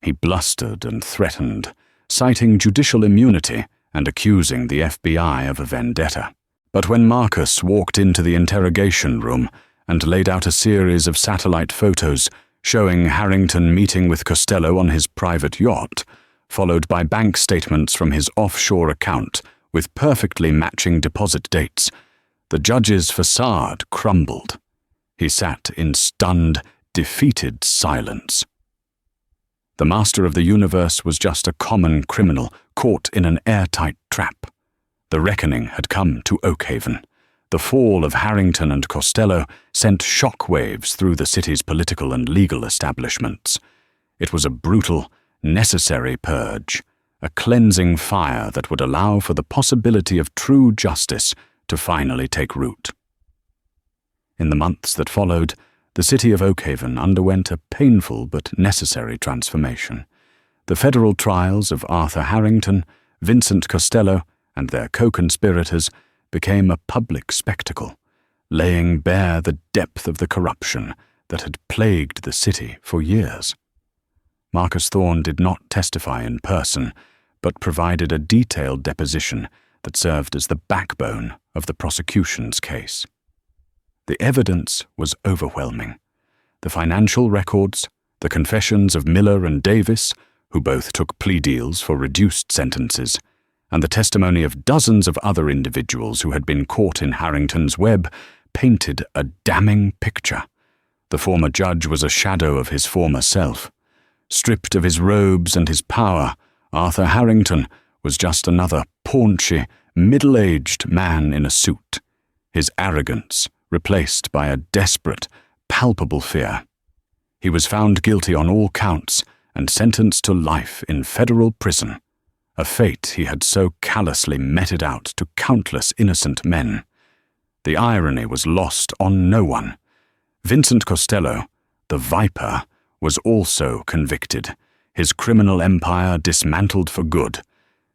He blustered and threatened, citing judicial immunity and accusing the FBI of a vendetta. But when Marcus walked into the interrogation room and laid out a series of satellite photos showing Harrington meeting with Costello on his private yacht, followed by bank statements from his offshore account with perfectly matching deposit dates, the judge's facade crumbled. He sat in stunned, defeated silence. The master of the universe was just a common criminal caught in an airtight trap. The reckoning had come to Oakhaven. The fall of Harrington and Costello sent shock waves through the city's political and legal establishments. It was a brutal, necessary purge, a cleansing fire that would allow for the possibility of true justice to finally take root. In the months that followed, the city of Oakhaven underwent a painful but necessary transformation. The federal trials of Arthur Harrington, Vincent Costello, and their co-conspirators became a public spectacle, laying bare the depth of the corruption that had plagued the city for years. Marcus Thorne did not testify in person, but provided a detailed deposition that served as the backbone of the prosecution's case. The evidence was overwhelming. The financial records, the confessions of Miller and Davis, who both took plea deals for reduced sentences, and the testimony of dozens of other individuals who had been caught in Harrington's web painted a damning picture. The former judge was a shadow of his former self. Stripped of his robes and his power, Arthur Harrington was just another paunchy, middle-aged man in a suit, his arrogance replaced by a desperate, palpable fear. He was found guilty on all counts and sentenced to life in federal prison, a fate he had so callously meted out to countless innocent men. The irony was lost on no one. Vincent Costello, the Viper, was also convicted, his criminal empire dismantled for good.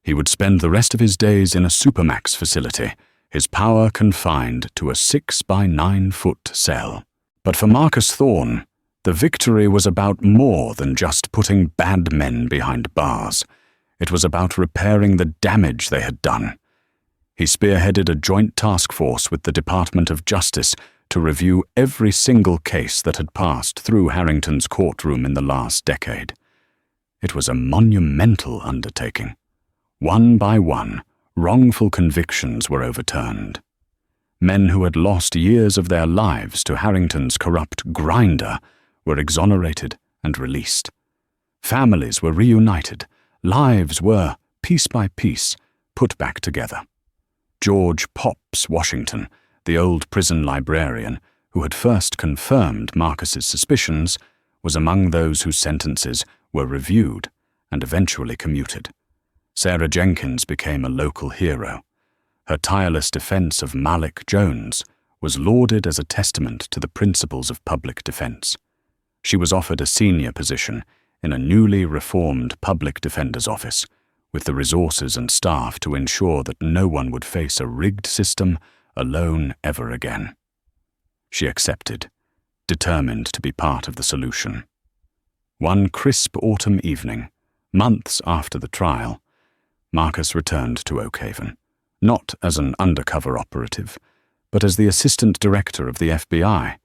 He would spend the rest of his days in a supermax facility, his power confined to a 6-by-9-foot cell. But for Marcus Thorne, the victory was about more than just putting bad men behind bars. It was about repairing the damage they had done. He spearheaded a joint task force with the Department of Justice to review every single case that had passed through Harrington's courtroom in the last decade. It was a monumental undertaking. One by one, wrongful convictions were overturned. Men who had lost years of their lives to Harrington's corrupt grinder were exonerated and released. Families were reunited. Lives were, piece by piece, put back together. George Pops Washington, the old prison librarian who had first confirmed Marcus's suspicions, was among those whose sentences were reviewed and eventually commuted. Sarah Jenkins became a local hero. Her tireless defense of Malik Jones was lauded as a testament to the principles of public defense. She was offered a senior position in a newly reformed public defender's office, with the resources and staff to ensure that no one would face a rigged system alone ever again. She accepted, determined to be part of the solution. One crisp autumn evening, months after the trial, Marcus returned to Oakhaven, not as an undercover operative, but as the assistant director of the FBI.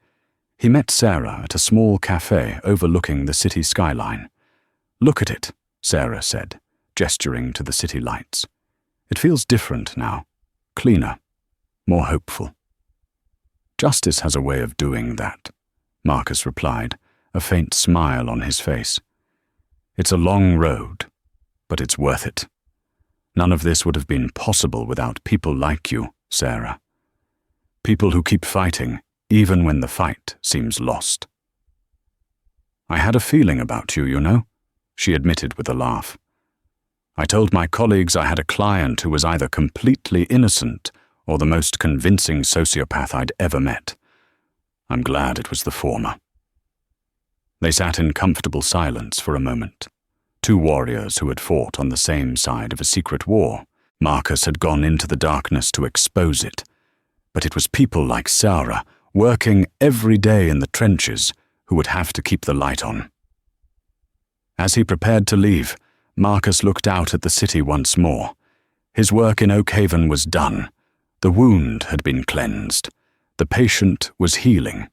He met Sarah at a small cafe overlooking the city skyline. "Look at it," Sarah said, gesturing to the city lights. "It feels different now, cleaner, more hopeful." "Justice has a way of doing that," Marcus replied, a faint smile on his face. "It's a long road, but it's worth it. None of this would have been possible without people like you, Sarah. People who keep fighting, even when the fight seems lost." "I had a feeling about you, you know," she admitted with a laugh. "I told my colleagues I had a client who was either completely innocent or the most convincing sociopath I'd ever met. I'm glad it was the former." They sat in comfortable silence for a moment. Two warriors who had fought on the same side of a secret war. Marcus had gone into the darkness to expose it. But it was people like Sarah, working every day in the trenches, who would have to keep the light on. As he prepared to leave, Marcus looked out at the city once more. His work in Oakhaven was done. The wound had been cleansed. The patient was healing.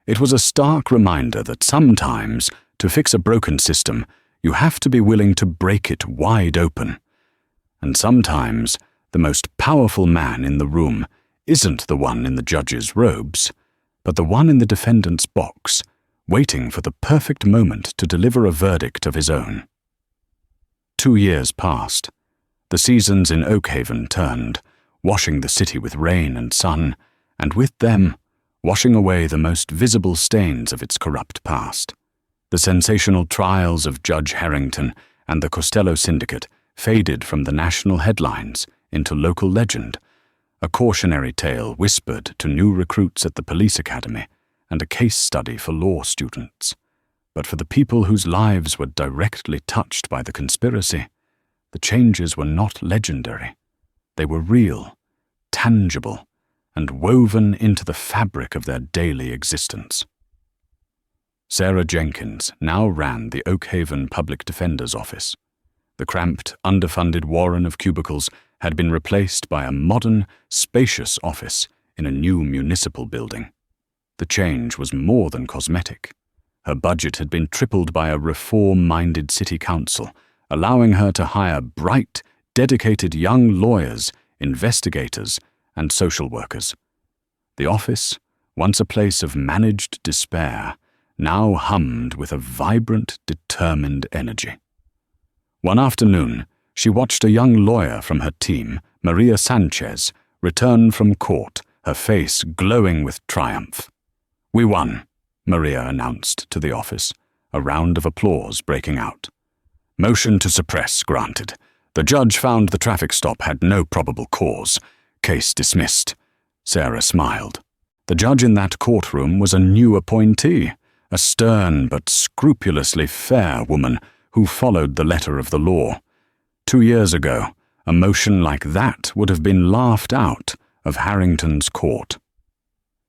It was a stark reminder that sometimes, to fix a broken system, you have to be willing to break it wide open. And sometimes, the most powerful man in the room isn't the one in the judge's robes, but the one in the defendant's box, waiting for the perfect moment to deliver a verdict of his own. 2 years passed. The seasons in Oakhaven turned, washing the city with rain and sun, and with them, washing away the most visible stains of its corrupt past. The sensational trials of Judge Harrington and the Costello Syndicate faded from the national headlines into local legend, a cautionary tale whispered to new recruits at the police academy, and a case study for law students. But for the people whose lives were directly touched by the conspiracy, the changes were not legendary. They were real, tangible, and woven into the fabric of their daily existence. Sarah Jenkins now ran the Oakhaven Public Defender's Office. The cramped, underfunded warren of cubicles had been replaced by a modern, spacious office in a new municipal building. The change was more than cosmetic. Her budget had been tripled by a reform-minded city council, allowing her to hire bright, dedicated young lawyers, investigators, and social workers. The office, once a place of managed despair, now hummed with a vibrant, determined energy. One afternoon, she watched a young lawyer from her team, Maria Sanchez, return from court, her face glowing with triumph. "We won," Maria announced to the office, a round of applause breaking out. "Motion to suppress granted. The judge found the traffic stop had no probable cause. Case dismissed." Sarah smiled. The judge in that courtroom was a new appointee, a stern but scrupulously fair woman who followed the letter of the law. 2 years ago, a motion like that would have been laughed out of Harrington's court.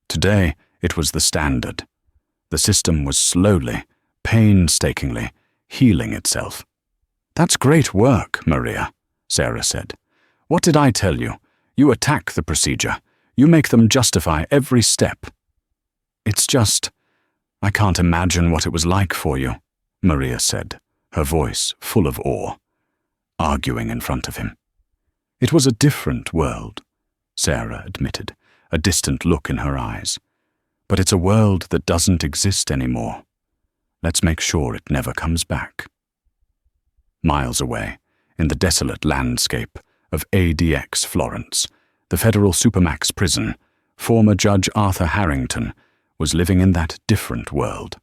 Today, it was the standard. The system was slowly, painstakingly, healing itself. "That's great work, Maria," Sarah said. "What did I tell you? You attack the procedure. You make them justify every step." "It's just, I can't imagine what it was like for you," Maria said, her voice full of awe, arguing in front of him. "It was a different world," Sarah admitted, a distant look in her eyes. "But it's a world that doesn't exist anymore. Let's make sure it never comes back." Miles away, in the desolate landscape of ADX Florence, the federal supermax prison, former Judge Arthur Harrington was living in that different world.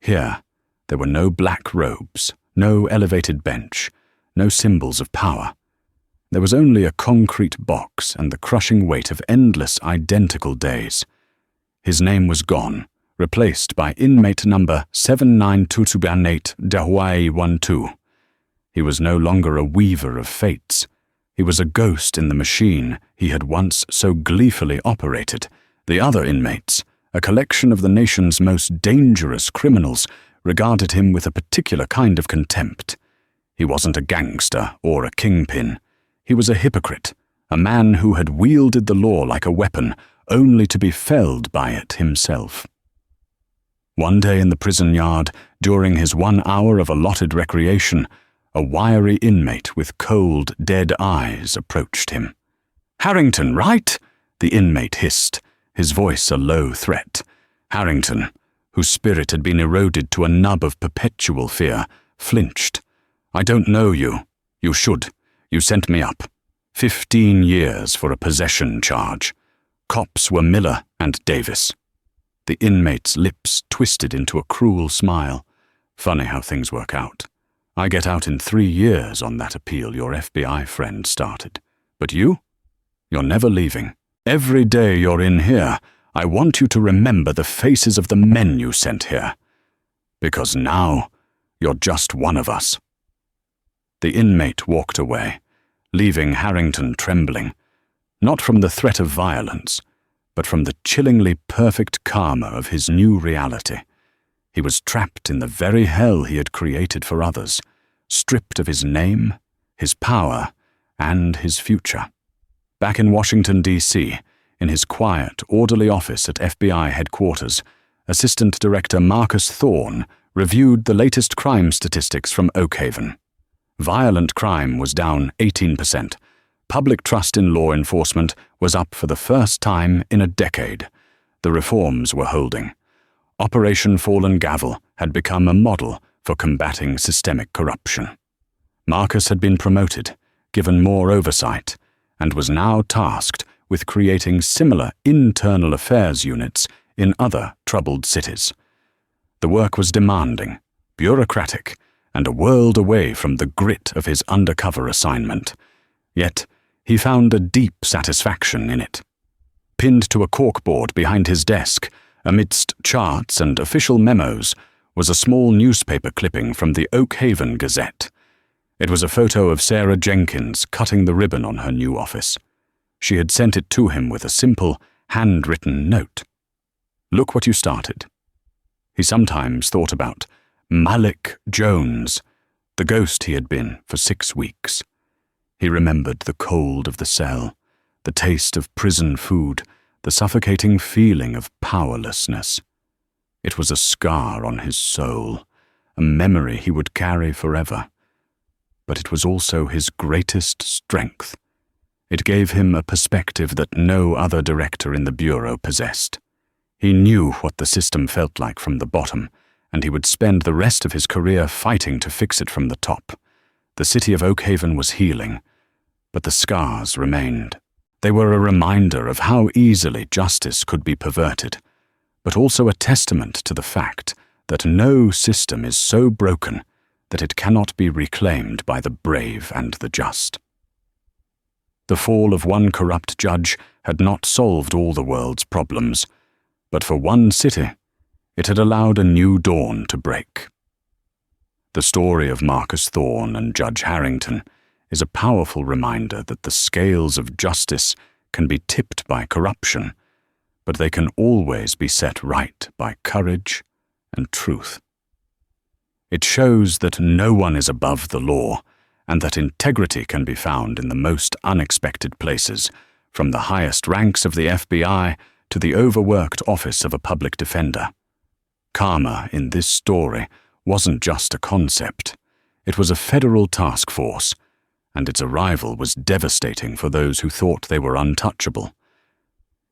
Here, there were no black robes, no elevated bench, no symbols of power. There was only a concrete box and the crushing weight of endless identical days. His name was gone, replaced by inmate number 7922 Hawaii 12. He was no longer a weaver of fates. He was a ghost in the machine he had once so gleefully operated. The other inmates, a collection of the nation's most dangerous criminals, regarded him with a particular kind of contempt. He wasn't a gangster or a kingpin. He was a hypocrite, a man who had wielded the law like a weapon, only to be felled by it himself. One day in the prison yard, during his 1 hour of allotted recreation, a wiry inmate with cold, dead eyes approached him. "Harrington, right?" the inmate hissed, his voice a low threat. Harrington, whose spirit had been eroded to a nub of perpetual fear, flinched. "I don't know you. You should. You sent me up. 15 years for a possession charge. Cops were Miller and Davis." The inmate's lips twisted into a cruel smile. Funny how things work out. I get out in 3 years on that appeal your FBI friend started. But you? You're never leaving. Every day you're in here, I want you to remember the faces of the men you sent here. Because now, you're just one of us." The inmate walked away, leaving Harrington trembling, not from the threat of violence, but from the chillingly perfect karma of his new reality. He was trapped in the very hell he had created for others, stripped of his name, his power, and his future. Back in Washington, D.C., in his quiet, orderly office at FBI headquarters, Assistant Director Marcus Thorne reviewed the latest crime statistics from Oak Haven. Violent crime was down 18%. Public trust in law enforcement was up for the first time in a decade. The reforms were holding. Operation Fallen Gavel had become a model for combating systemic corruption. Marcus had been promoted, given more oversight, and was now tasked with creating similar internal affairs units in other troubled cities. The work was demanding, bureaucratic, and a world away from the grit of his undercover assignment. Yet, he found a deep satisfaction in it. Pinned to a corkboard behind his desk, amidst charts and official memos, was a small newspaper clipping from the Oak Haven Gazette. It was a photo of Sarah Jenkins cutting the ribbon on her new office. She had sent it to him with a simple, handwritten note. "Look what you started." He sometimes thought about Malik Jones, the ghost he had been for 6 weeks. He remembered the cold of the cell, the taste of prison food, the suffocating feeling of powerlessness. It was a scar on his soul, a memory he would carry forever. But it was also his greatest strength. It gave him a perspective that no other director in the Bureau possessed. He knew what the system felt like from the bottom, and he would spend the rest of his career fighting to fix it from the top. The city of Oak Haven was healing, but the scars remained. They were a reminder of how easily justice could be perverted, but also a testament to the fact that no system is so broken that it cannot be reclaimed by the brave and the just. The fall of one corrupt judge had not solved all the world's problems, but for one city, it had allowed a new dawn to break. The story of Marcus Thorne and Judge Harrington is a powerful reminder that the scales of justice can be tipped by corruption, but they can always be set right by courage and truth. It shows that no one is above the law, and that integrity can be found in the most unexpected places, from the highest ranks of the FBI to the overworked office of a public defender. Karma in this story wasn't just a concept. It was a federal task force, and its arrival was devastating for those who thought they were untouchable.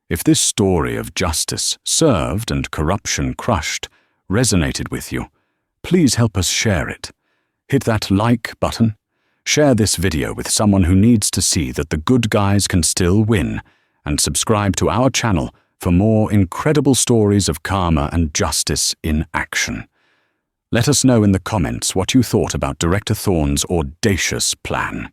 If this story of justice served and corruption crushed resonated with you, please help us share it. Hit that like button. Share this video with someone who needs to see that the good guys can still win, and subscribe to our channel for more incredible stories of karma and justice in action. Let us know in the comments what you thought about Director Thorne's audacious plan.